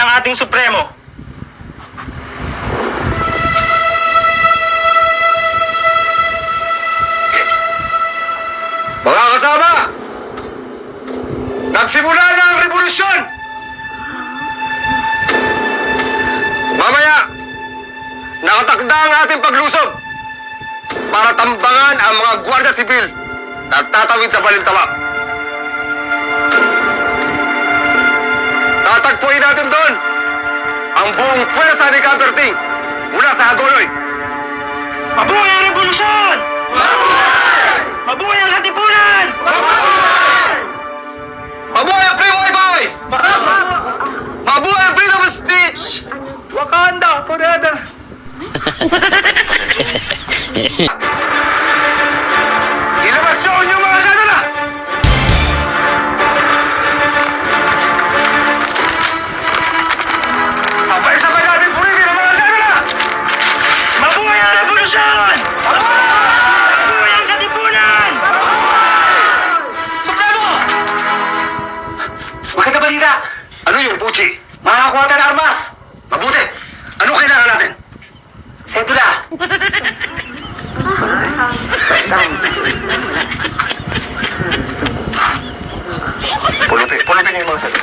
ng ating Supremo. Mga kasama! Nagsimula na ang revolusyon! Mamaya, nakatakda ang ating paglusob para tambangan ang mga gwardiya sibil na tatawid sa balintawak. Tatagpuin natin doon ang buong pwersa ni Caberting mula sa Hagonoy. Mabuhay ang revolusyon! Mabuhay ang katipunan! Mabuhay ang free wifi! Mabuhay ang freedom of speech! Wakanda forever! Ilabas niyo ang inyong mga senadora! Sabay-sabay natin punitin ang mga senadora! Mabuhay ang revolusyon! Mabuhay ang katipunan! Supremo! Maganda balita! Ano yun, Puchi? Makakuha tayo ng armas! Mabuti! Ano kailangan natin? Sedula! Pulutin niyo yung mga senadora.